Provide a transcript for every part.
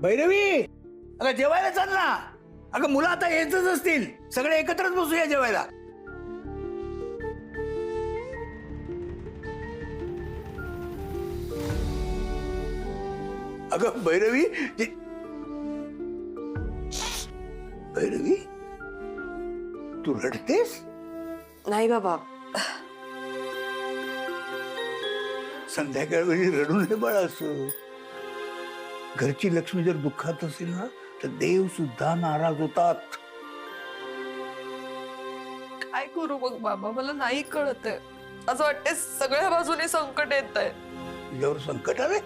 भैरवी, अगं जेवायला चाल ना. अगं मुलं आता येतच असतील, सगळे एकत्रच बसूया जेवायला. अगं भैरवी, भैरवी तू रडतेस? नाही बाबा, संध्याकाळ वेळी रडू नये बाळा. असं घरची लक्ष्मी जर दुःखात असेल ना तर देव सुद्धा नाराज होतात. काय करू मग बाबा, मला नाही कळत आहे. असं वाटतंय सगळ्या बाजूने संकट येत आहे. तुझ्यावर संकट आलंय?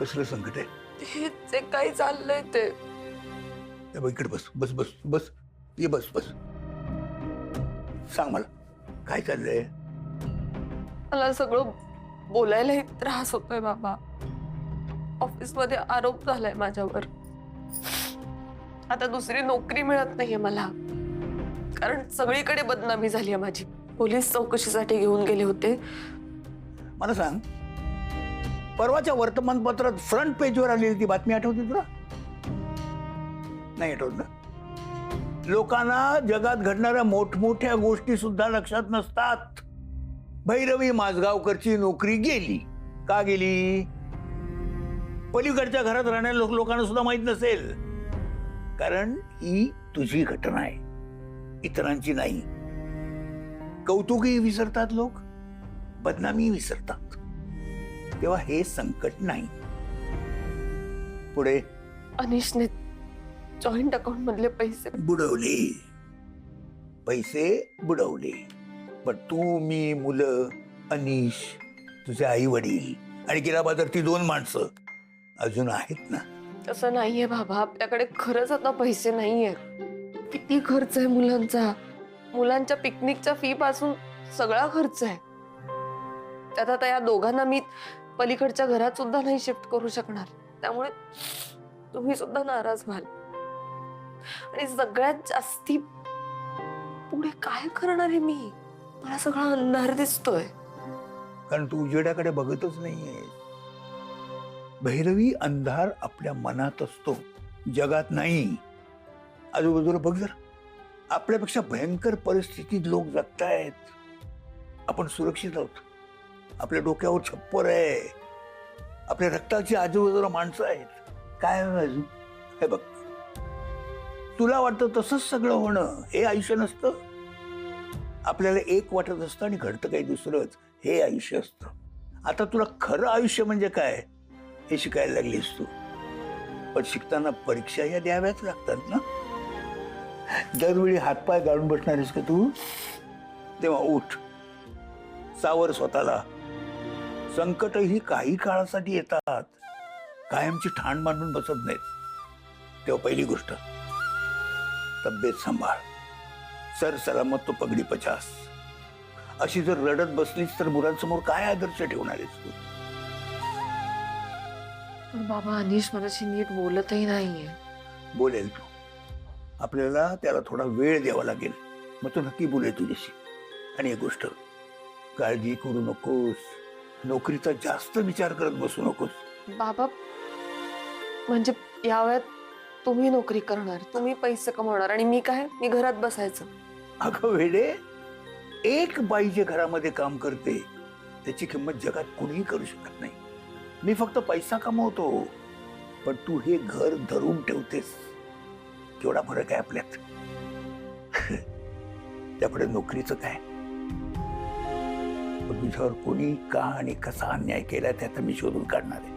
कसलं संकट आहे? हे जे काही चाललंय ते. ए बाई, इकडे बस बस बस बस, ये बस बस. सांग मला काय चाललंय? मला सगळं बोलायलाही त्रास होतोय बाबा. ऑफिसमध्ये आरोप झालाय माझ्यावर. आता दुसरी नोकरी मिळत नाहीये मला, कारण सगळीकडे बदनामी झाली आहे माझी. पोलीस चौकशीसाठी घेऊन गेले होते. मला सांग, परवाच्या वर्तमानपत्रात फ्रंट पेजवर आलेली ती बातमी आठवते तुला? नाही आठवत ना? लोकांना जगात घडणाऱ्या मोठमोठ्या गोष्टी सुद्धा लक्षात नसतात. भैरवी माझगावकरची नोकरी गेली. का गेली? पलीकडच्या घरात राहणाऱ्या लोकांना सुद्धा माहित नसेल, कारण ही तुझी घटना आहे, इतरांची नाही. कौतुकही विसरतात लोक, बदनामी विसरतात. तेव्हा हे संकट नाही. पुढे अनिशने जॉईंट अकाउंट मधले पैसे बुडवले. पैसे बुडवले. पण तू, मी, मुलं, अनिश, तुझे आई वडील आणि गेला बाजार ती 2 माणसं अजून आहेत ना. तसं नाहीये बाबा, आपल्याकडे खरंच आता पैसे नाहीये. किती खर्च आहे मुलांचा. मुलांच्या पिकनिकच्या फी पासून सगळा खर्च आहे. त्यात आता या दोघांना मी पलीकडच्या घरात सुद्धा नाही शिफ्ट करू शकणार. त्यामुळे तुम्ही सुद्धा नाराज व्हाल. आणि सगळ्यात जास्ती पुढे काय करणार आहे मी? मला सगळा अंधार दिसतोय. कारण तू उजेडाकडे बघतच नाहीये. भैरवी, अंधार आपल्या मनात असतो, जगात नाही. आजूबाजूला बघ जर, आपल्यापेक्षा भयंकर परिस्थितीत लोक जगतायत. आपण सुरक्षित आहोत. आपल्या डोक्यावर छप्पर आहे. आपल्या रक्ताची आजूबाजूला माणसं आहेत. काय अजून? हे बघ, तुला वाटतं तसंच सगळं होणं हे आयुष्य नसतं. आपल्याला एक वाटत असतं आणि घडतं काही दुसरंच, हे आयुष्य असतं. आता तुला खरं आयुष्य म्हणजे काय हे शिकायला लागलीस तू. पण शिकताना परीक्षा या द्याव्याच लागतात ना. दरवेळी हातपाय गाळून बसणारीस का तू? तेव्हा उठ, सावर स्वतःला. संकट ही काही काळासाठी येतात, कायमची ठाण मांडून बसत नाहीत. तेव्हा पहिली गोष्ट, तब्येत सांभाळ. सर सलामत तो पगडी 50. अशी जर रडत बसलीस तर मुलांसमोर काय आदर्श ठेवणार आहेस तू? पण बाबा, अनिश माझ्याशी नीट बोलतही नाहीये. बोलेल तू. आपल्याला त्याला थोडा वेळ द्यावा लागेल, मग तो नक्की बोलेल तुझ्याशी. आणि एक गोष्ट, काळजी करू नकोस. नोकरीचा जास्त विचार करत बसू नकोस. बाबा, म्हणजे या वयात तुम्ही नोकरी करणार, तुम्ही पैसे कमवणार आणि मी काय? मी घरात बसायचं. अगं वेडे, एक बाई जे घरामध्ये काम करते त्याची किंमत जगात कुणीही करू शकत नाही. मी फक्त पैसा कमवतो, पण तू हे घर धरून ठेवतेस. केवढा फरक आहे आपल्यात. त्यापुढे नोकरीचं काय? पण तुझ्यावर कोणी का आणि कसा अन्याय केला ते आता मी शोधून काढणार आहे.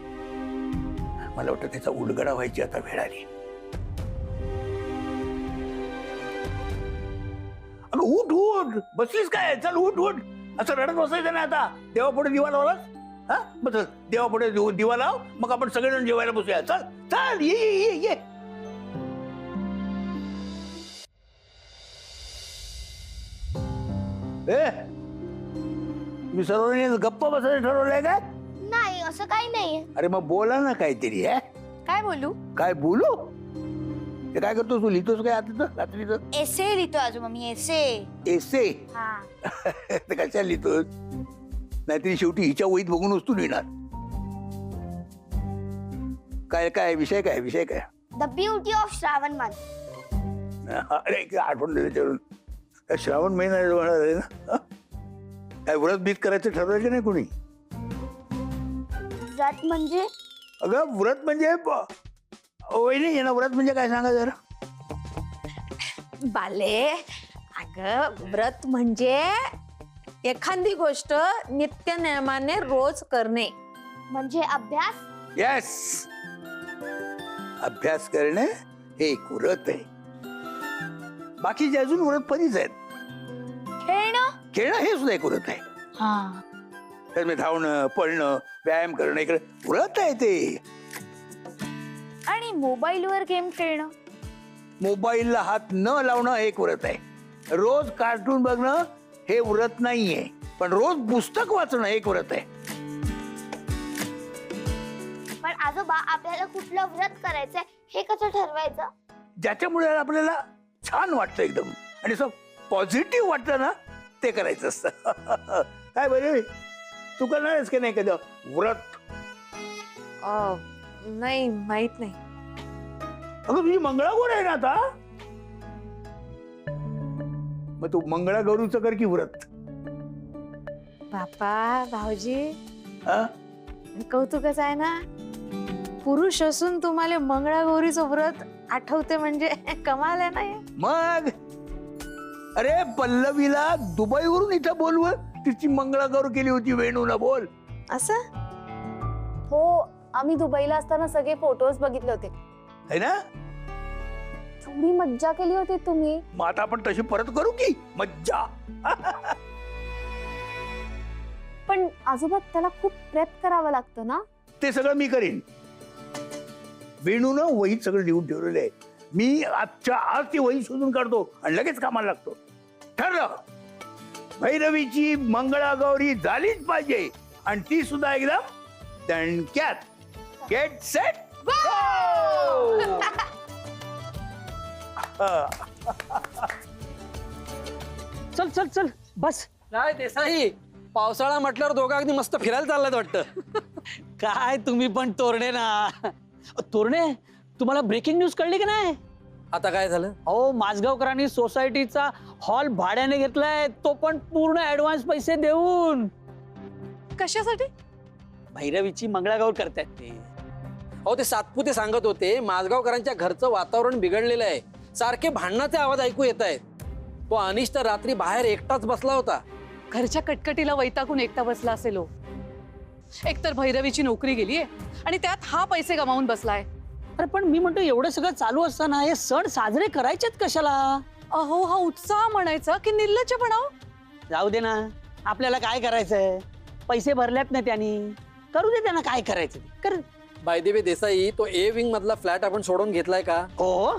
मला वाटतं त्याचा उलगडा व्हायची आता वेळ आली. अगं उठ उठ, बसलीस काय? चल उठ उठ. असं रडत बसायचं नाही आता. देवापुढे दिवा लावलास? हा, मग चल देवापुढे दिवा लाव, मग आपण सगळेजण जेवायला बसूया. चल चल, ये ये ये ये. तुम्ही सर्वांनी गप्प बसायचं ठरवलंय का? नाही, असं काही नाहीये. अरे मग बोला ना काहीतरी. काय बोलू? काय बोलू? ते काय करतोस तू? लिहितोस काय आता रात्रीचं? एसे लिहितो आजोबा मी. एसे. एसे? हा. ते कशाला लिहितोस? नाहीतरी शेवटी हिच्या वहीत बघूनच तू लिहिणार. काय काय विषय काय the beauty of Shravan month. अरे काय आठवण दिली त्यावरून. काय श्रावण महिना होणार आहे ना? हा? काय व्रत बीत करायचं ठरवायचं नाही कोणी? व्रत म्हणजे अगं व्रत म्हणजे वहिनी आहे ना, व्रत म्हणजे काय सांगा जरा. बाले, अगं व्रत म्हणजे एखादी गोष्ट नित्य नियमाने रोज करणे. म्हणजे अभ्यास. येस, अभ्यास करणे हे एक व्रत आहे. बाकीचे अजून व्रत परीच आहेत. खेळणं हे सुद्धा एक व्रत आहे. तर मी धावणं, पळणं, व्यायाम करणं इकडे व्रत आहे ते. आणि मोबाईलवर गेम खेळणं. मोबाईलला हात न लावणं हे एक व्रत आहे. रोज कार्टून बघणं हे व्रत नाहीये, पण रोज पुस्तक वाचणं हे एक व्रत आहे. पण आजोबा, आपल्याला कुठलं व्रत करायचंय हे कसं ठरवायचं? ज्याच्यामुळे आपल्याला छान वाटतं एकदम आणि असं पॉझिटिव्ह वाटतं ना, ते करायचं असतं. काय बरे, तू करणार आहेस की नाही कधी व्रत? नाही, माहित नाही. अगं तुझी मंगळागौर आहे ना आता, मग तू मंगळागौरीचं कर की व्रत? बापा भाऊजी, हा? कौतुकच आहे ना. पुरुष असून तुम्हाला मंगळागौरीचं व्रत आठवते म्हणजे कमाल आहे ना हे. मग अरे पल्लवीला दुबईवरून इथं बोलवून तिची मंगळागौर केली होती वेणूला. बोल. असं? हो, आम्ही दुबईला असताना सगळे फोटोज बघितले होते. है ना? थोडी मज्जा केली होती तुम्ही. मग आता आपण तशी परत करू की मज्जा. पण आजोबा, त्याला खूप प्रयत्न करावं लागतं ना. ते सगळं मी करीन. वेणूनं वहीत सगळं लिहून ठेवलेलं आहे. मी आजच्या आज ती वही शोधून काढतो आणि लगेच कामाला लागतो. ठरलं, भैरवीची मंगळागौरी झालीच पाहिजे आणि ती सुद्धा एकदम दणक्यात. Get set go. चल चल चल बस. काय देसाई, पावसाळा म्हटल्यावर दोघं अगदी मस्त फिरायला चाललात वाटतं. काय तुम्ही पण तोरणे ना. तोरणे, तुम्हाला ब्रेकिंग न्यूज कळली की नाही? आता काय झालं? अहो, माझगावकरांनी सोसायटीचा हॉल भाड्याने घेतलाय, तो पण पूर्ण ऍडव्हान्स पैसे देऊन. कशासाठी? भैरवीची मंगळागौर करतायत ते. अहो, ते सातपुते सांगत होते माझगावकरांच्या घरचं वातावरण बिघडलेलं आहे. सारखे भांडणाचे आवाज ऐकू येत आहेत. तो अनिश तर रात्री बाहेर एकटाच बसला होता. घरच्या कटकटीला वैतागून एकटा बसला असेल हो. एकतर भैरवीची नोकरी गेलीये आणि त्यात हा पैसे गमावून बसलाय. अरे पण मी म्हणतो, एवढं सगळं चालू असताना हे सण साजरे करायचेत कशाला? अहो, हा उत्साह म्हणायचा की निर्लज्जपणा? जाऊ दे ना, आपल्याला काय करायचंय? पैसे भरल्यात ना त्यांनी, करू दे त्यांना काय करायचं ते. कर. बाय द वे देसाई, तो ए विंग मधला फ्लॅट आपण सोडून घेतलाय का? हो.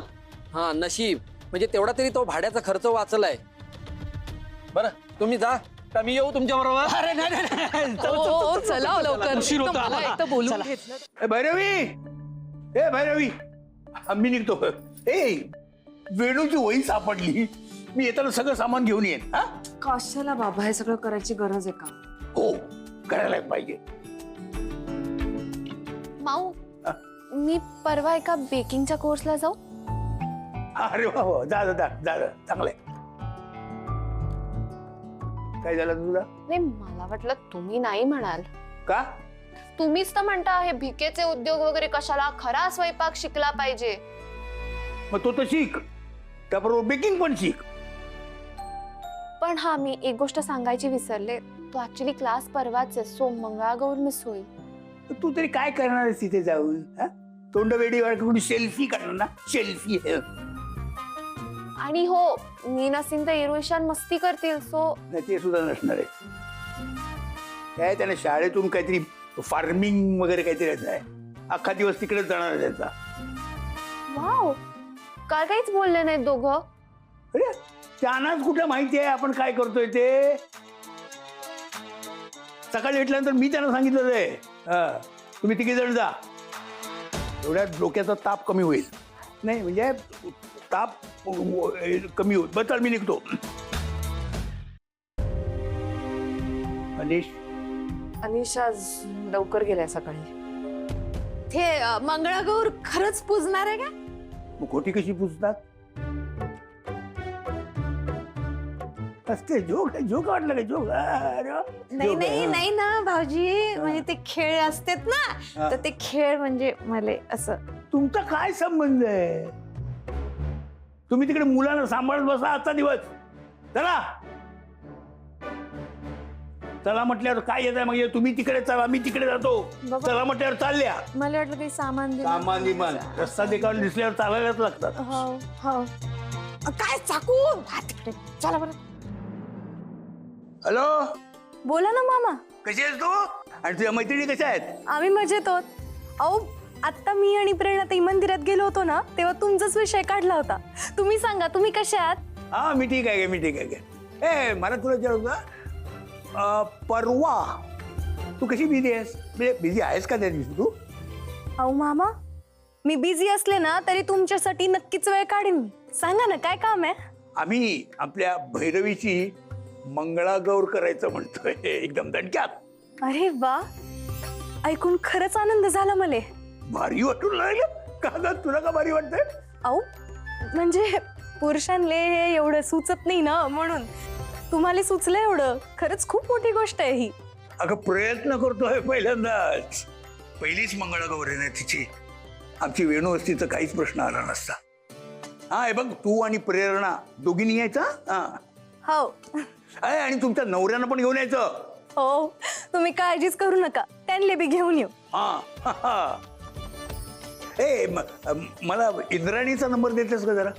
हा, नशीब. म्हणजे तेवढा तरी तो भाड्याचा खर्च वाचलाय. बरं, तुम्ही जा का मी येऊ तुमच्या बरोबर? अरे नाही नाही, नाही. चल, चल, हो, चल, चल, चला चल, लवकर. उशीर होतो मला आम्हाला. एकटं बोलून चला. घेतलं. ए भैरवी, ए भैरवी, मी निघतो. ए वेणूची वही सापडली. मी येताना सगळं सामान घेऊन येईन. हा? कशाला बाबा, हे सगळं करायची गरज आहे का? हो, करायला पाहिजे. माऊ, हा. मी परवा एका बेकिंगच्या कोर्सला जाऊ. अरे वा वा, जा जा जा जा, चांगलंय. काय झालं तुला? नाही, मला वाटलं तुम्ही नाही म्हणाल. का? तुम्हीच तर म्हणता हे भिकेचे उद्योग वगैरे कशाला, खरा स्वयंपाक शिकला पाहिजे. मग तो तर शिक, त्याबरोबर बेकिंग पण शिक. पण हा, मी एक गोष्ट सांगायची विसरले. तो ऍक्च्युली क्लास परवाच आहे, सो मंगळागौर मिस होईल. तू तरी काय करणार आहेस तिथे जाऊन? हा? तोंड वेडी वाट कुठे सेल्फी करणार ना? सेल्फी. आणि हो, मी नसीन तर इरुशान मस्ती करतील, सो नाही, ते सुद्धा नसणार आहे. काय त्याने शाळेतून काहीतरी फार्मिंग वगैरे काहीतरी आहे. अख्खा दिवस तिकडेच जाणार आहे त्याचा. वाव, काय काहीच बोलले नाहीत दोघं. अरे त्यांनाच कुठं माहिती आहे आपण काय करतोय ते. सकाळी भेटल्यानंतर मी त्यांना सांगितलं आहे, तुम्ही तिघे जण जा, एवढ्या डोक्याचा ताप कमी होईल. नाही म्हणजे ताप कमी होईल. बस, चल मी निघतो. अनिश, अनिश आज लवकर गेलाय सकाळी. ते मंगळागौर खरंच पूजणार आहे का? मग खोटी कशी पुजतात? असते जोक जोक वाटलं का जोक? नाही नाही नाही ना भाऊजी, म्हणजे ते खेळ असतात ना, हा. तर ते खेळ म्हणजे मला असं. तुमचा काय संबंध आहे? तुम्ही तिकडे मुलांना सांभाळत बसा आजचा दिवस. चला चला म्हटल्यावर काय येत आहे मग? तुम्ही तिकडे चला, मी तिकडे जातो. बाबा. चला म्हटल्यावर चालल्या. मला वाटलं काही सामान दे. सामान विमान रस्ता देखावून दिसल्यावर चालायलाच लागतात. हो हो. काय चाकू? हा, तिकडे चला बरं. हॅलो, बोला ना मामा. कशी आहेस तू? आणि तुझ्या मैत्रिणी कशा आहेत? आम्ही मजेत आहोत. अहो आता मी आणि प्रेरणा ताई मंदिरात गेलो होतो ना, तेव्हा तुमचाच विषय काढला होता. तुम्ही सांगा, तुम्ही कशा आहात? हा मी ठीक आहे, मी ठीक आहे. ए मला तुला विचारलं परवा तू कशी बिझी आहेस? म्हणजे बिझी आहेस का त्या दिवशी तू? अहो मामा, मी बिझी असले ना तरी तुमच्यासाठी नक्कीच वेळ काढीन मी. सांगा ना काय काम आहे? आम्ही आपल्या भैरवीची मंगळागौर करायचं म्हणतोय एकदम दणक्यात. अरे वा, ऐकून खरंच आनंद झाला मला. भारी वाटून लागलं का ग? तुला का भारी वाटतंय? अहो म्हणजे पुरुषांले हे एवढं सुचत नाही ना, म्हणून तुम्हाला सुचलं एवढं. खरंच खूप मोठी गोष्ट आहे ही. अगं प्रयत्न करतोय पहिल्यांदाच. पहिलीच मंगळागौर आहे ना तिची. आमची वेणू असती तर काहीच प्रश्न आला नसता. हा हे बघ, तू आणि प्रेरणा दोघींनी यायचा. हा हो अरे, आणि तुमच्या नवऱ्यानं पण घेऊन यायचं. हो, तुम्ही काळजीच करू नका, त्यांना बी घेऊन येऊ. हा ए मला इंद्राणीचा नंबर देतेस का जरा?